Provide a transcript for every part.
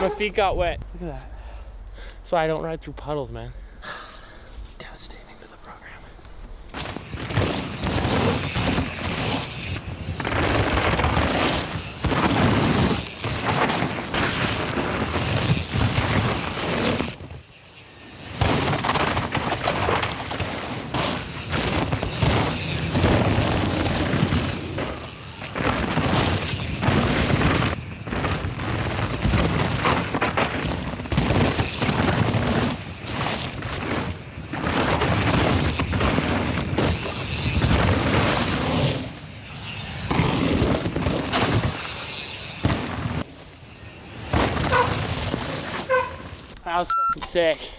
My feet got wet. Look at that. That's why I don't ride through puddles, man. Devastating to the program. That was fucking sick.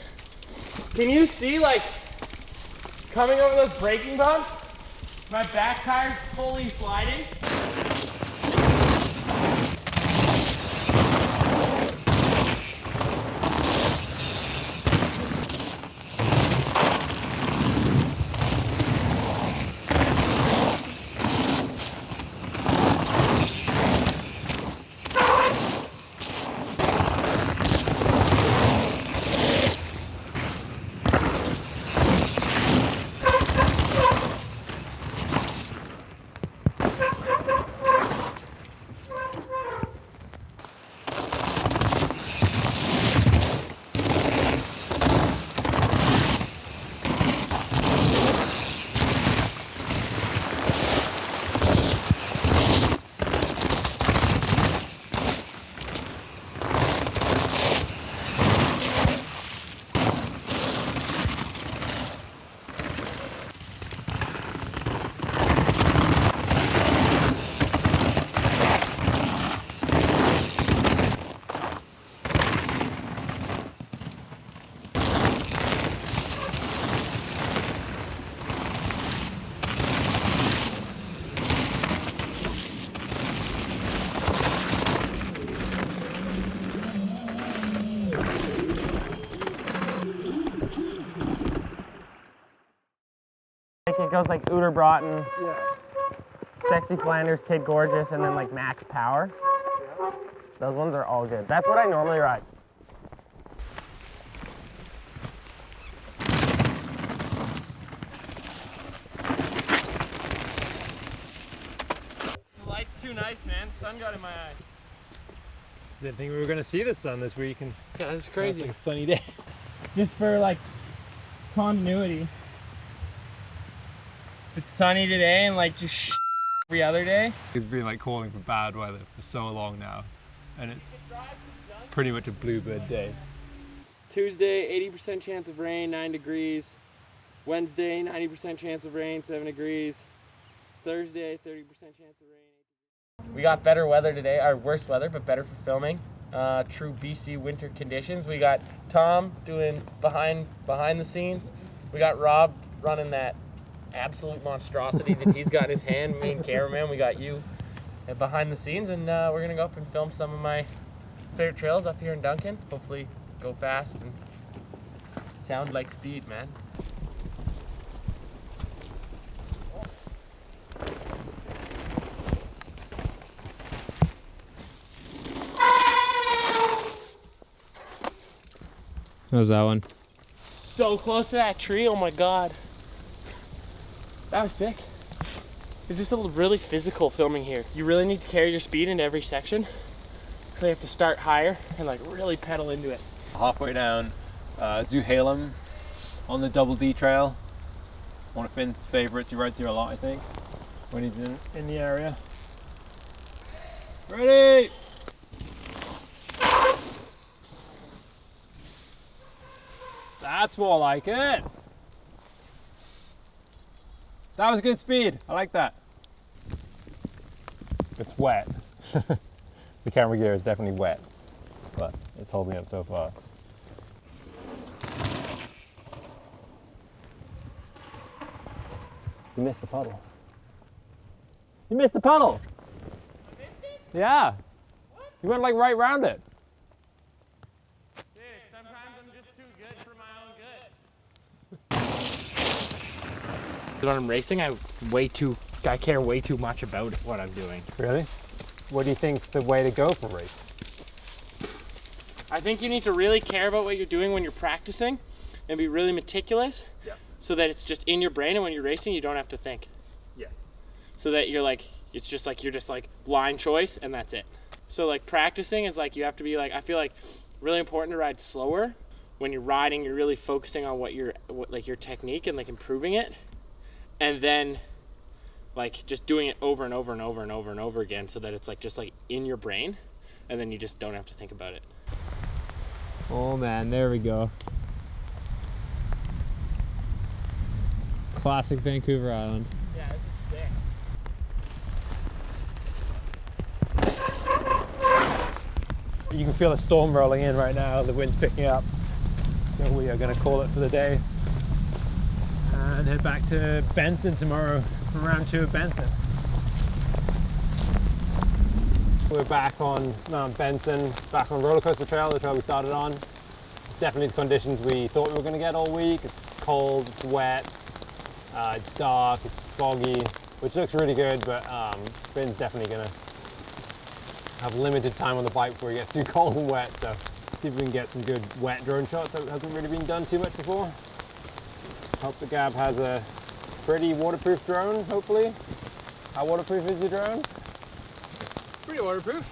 Can you see, like, coming over those braking bumps? My back tire's fully sliding. It goes like Uterbrotten, Sexy Flanders, Kid Gorgeous, and then like Max Power. Those ones are all good. That's what I normally ride. The light's too nice, man. Sun got in my eye. Didn't think we were gonna see the sun this week, and yeah, that's crazy. It's like a sunny day. Just for like continuity. It's sunny today and like just every other day. It's been like calling for bad weather for so long now, and it's pretty much a bluebird day. Tuesday, 80% chance of rain, 9 degrees. Wednesday, 90% chance of rain, 7 degrees. Thursday, 30% chance of rain. We got better weather today, our worst weather, but better for filming. True BC winter conditions. We got Tom doing behind the scenes. We got Rob running that absolute monstrosity that he's got in his hand. Me and cameraman, we got you behind the scenes, and we're gonna go up and film some of my favorite trails up here in Duncan. Hopefully go fast and sound like speed, man. What was that one? So close to that tree, oh my god. That was sick. It's just a really physical filming here. You really need to carry your speed into every section. So you have to start higher and like really pedal into it. Halfway down Zuhalem on the Double D trail. One of Finn's favorites. He rides here a lot, I think, when he's in the area. Ready! That's more like it. That was good speed. I like that. It's wet. The camera gear is definitely wet, but it's holding up so far. You missed the puddle. You missed the puddle. I missed it? Yeah. What? You went like right round it. Dude, sometimes I'm just too good for my own good. When I'm racing, I care way too much about what I'm doing. Really? What do you think's the way to go for racing? I think you need to really care about what you're doing when you're practicing and be really meticulous. Yeah. So that it's just in your brain, and when you're racing, you don't have to think. Yeah. So that you're like, it's just like, you're just like blind choice, and that's it. So like practicing is like, you have to be like, I feel like really important to ride slower. When you're riding, you're really focusing on what like your technique and like improving it. And then like just doing it over and over and over and over and over again, so that it's like just like in your brain, and then you just don't have to think about it. Oh man, there we go. Classic Vancouver Island. Yeah, this is sick. You can feel a storm rolling in right now, the wind's picking up. So we are going to call it for the day and head back to Benson tomorrow for round 2 of Benson. We're back on Mount Benson, back on roller coaster trail, the trail we started on. It's definitely the conditions we thought we were going to get all week. It's cold, it's wet, it's dark, it's foggy, which looks really good, but Finn's definitely going to have limited time on the bike before he gets too cold and wet, so see if we can get some good wet drone shots. That hasn't really been done too much before. Hope the Gab has a pretty waterproof drone, hopefully. How waterproof is your drone? Pretty waterproof.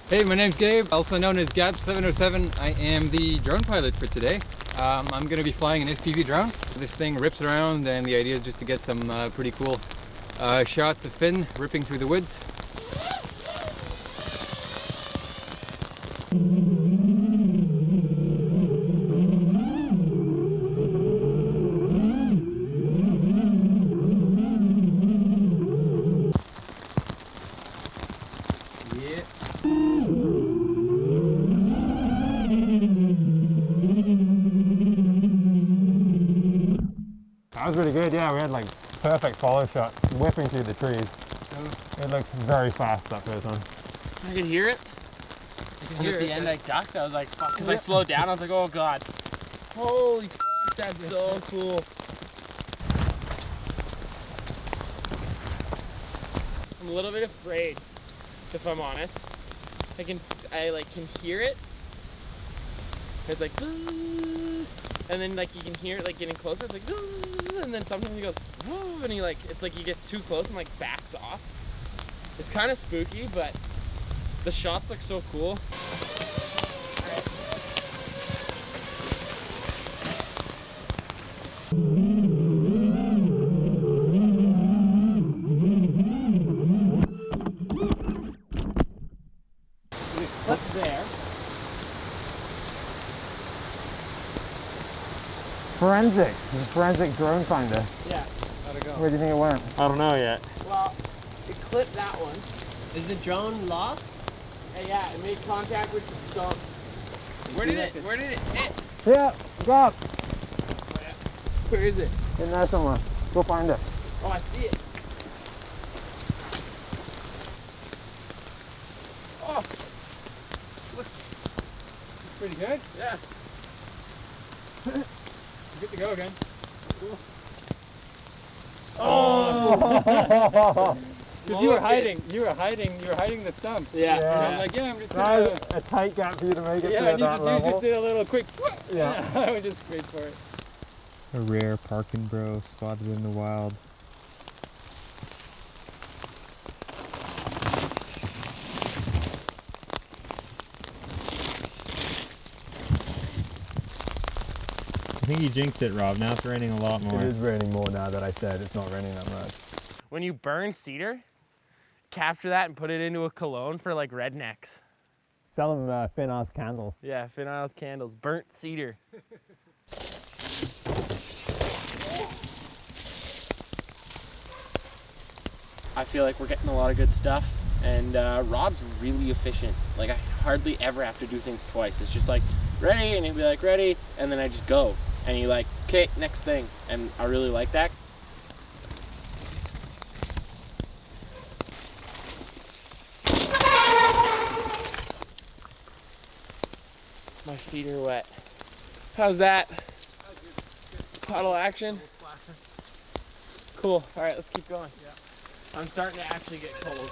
Hey, my name's Gabe, also known as Gab707. I am the drone pilot for today. I'm going to be flying an FPV drone. This thing rips around, and the idea is just to get some pretty cool shots of Finn ripping through the woods. That was really good, yeah, we had like perfect follow shot, whipping through the trees. It looked very fast that first one. I could hear it. And at the end I ducked, I was like, fuck, because I slowed down, I was like, oh god. Holy fuck, that's so cool. I'm a little bit afraid, if I'm honest. I like can hear it. It's like, and then like you can hear it like getting closer. It's like, and then sometimes he goes, and he like, it's like he gets too close and like backs off. It's kind of spooky, but the shots look so cool. Clip there. Forensic, it's a forensic drone finder. Yeah. How'd it go? Where do you think it went? I don't know yet. Well, it clipped that one. Is the drone lost? Yeah, it made contact with the stump. Where did it hit? Yeah, go up. Where is it? In there somewhere. Go find it. Oh, I see it. Oh, look. Pretty good. Yeah. Good to go again. Cool. Oh! Because you were hiding the stump. Yeah. And I'm like, yeah, I'm just gonna. That was a tight gap for you to make it Yeah, to and that level. you just did a little quick. Yeah. I would just wait for it. A rare parking bro spotted in the wild. I think you jinxed it, Rob. Now it's raining a lot more. It is raining more now that I said it's not raining that much. When you burn cedar, capture that and put it into a cologne for like rednecks. Sell them Finn Iles candles. Yeah, Finn Iles candles, burnt cedar. I feel like we're getting a lot of good stuff, and Rob's really efficient. Like I hardly ever have to do things twice. It's just like, ready, and he'll be like, ready, and then I just go. And he like, okay, next thing. And I really like that. My feet are wet. How's that? Puddle action? Cool. All right, let's keep going. Yeah. I'm starting to actually get cold.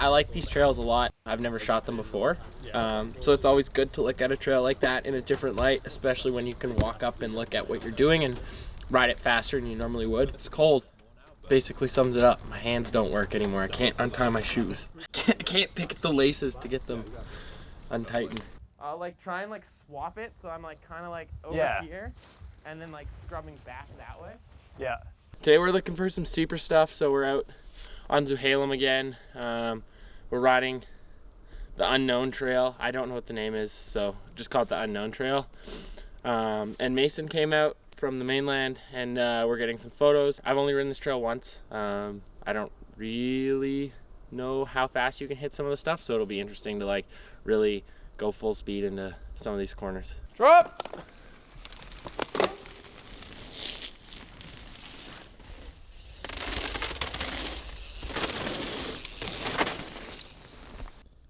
I like these trails a lot. I've never shot them before. So it's always good to look at a trail like that in a different light, especially when you can walk up and look at what you're doing and ride it faster than you normally would. It's cold. Basically sums it up. My hands don't work anymore. I can't untie my shoes. I can't pick at the laces to get them untightened. I'll like try and like swap it so I'm like kind of like over here and then like scrubbing back that way. Yeah. Today we're looking for some steeper stuff, so we're out on Zuhalem again. We're riding the Unknown Trail. I don't know what the name is, so just call it the Unknown Trail. And Mason came out from the mainland, and we're getting some photos. I've only ridden this trail once. I don't really know how fast you can hit some of the stuff, so it'll be interesting to like really go full speed into some of these corners. Drop!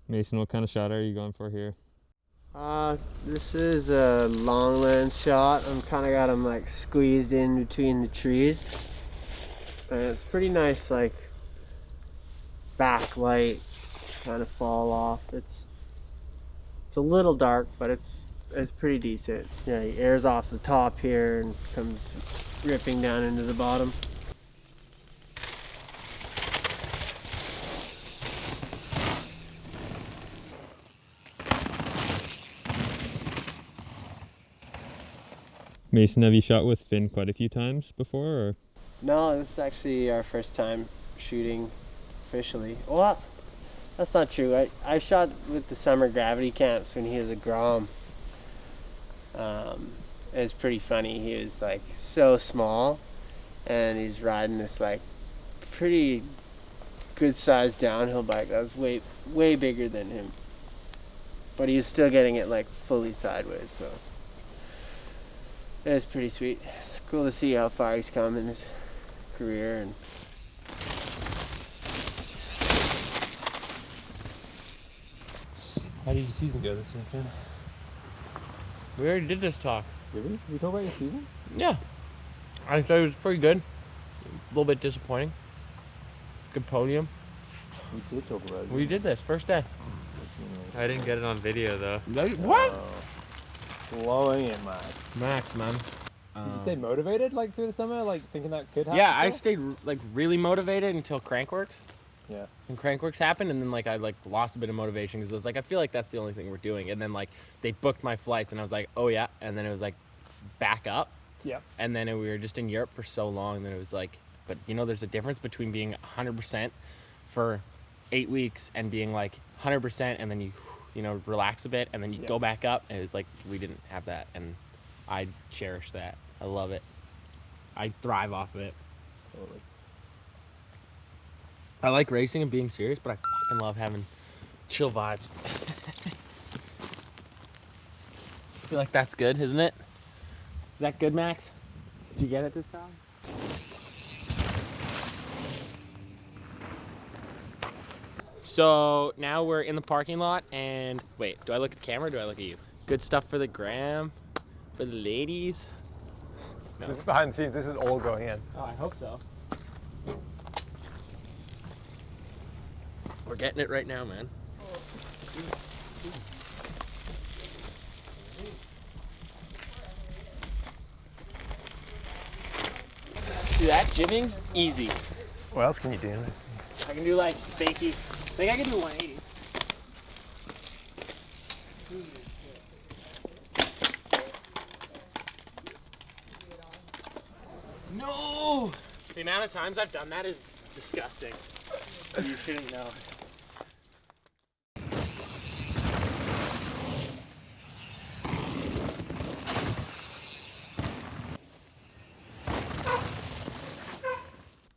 Mason, what kind of shot are you going for here? This is a long lens shot. I'm kind of got them like squeezed in between the trees. And it's pretty nice, like backlight kind of fall off. It's a little dark, but it's pretty decent. Yeah, it airs off the top here and comes ripping down into the bottom. Mason, have you shot with Finn quite a few times before, or? No, this is actually our first time shooting officially. Well, that's not true. I shot with the summer gravity camps when he was a Grom. It was pretty funny. He was like so small, and he's riding this like pretty good sized downhill bike that was way bigger than him. But he was still getting it like fully sideways, so it was pretty sweet. It's cool to see how far he's come in his career. And How did your season go this year, Finn? We already did this talk. Did we? We talk about your season? Yeah. I thought it was pretty good. A little bit disappointing. Good podium. We did talk about it. We did this first day. I didn't get it on video though. What? Blowing it, Max. Max, man. Did you stay motivated like through the summer, like thinking that could happen? Yeah, I still? stayed like really motivated until Crankworks. Yeah. And Crankworks happened, and then like I like lost a bit of motivation because I was like, I feel like that's the only thing we're doing. And then like they booked my flights, and I was like, oh yeah. And then it was like back up. Yeah. And then we were just in Europe for so long, and then it was like, but you know, there's a difference between being 100% for 8 weeks and being like 100%, and then you know, relax a bit, and then you go back up. And it was like we didn't have that, and I cherish that. I love it. I thrive off of it. Totally. I like racing and being serious, but I fucking love having chill vibes. I feel like that's good, isn't it? Is that good, Max? Did you get it this time? So now we're in the parking lot, and wait, do I look at the camera or do I look at you? Good stuff for the gram, for the ladies. No. This is behind the scenes. This is all going in. Oh, I hope so. We're getting it right now, man. See that? Jibbing? Easy. What else can you do in this? I can do like fakie. I think I can do 180. No! The amount of times I've done that is disgusting. You shouldn't know.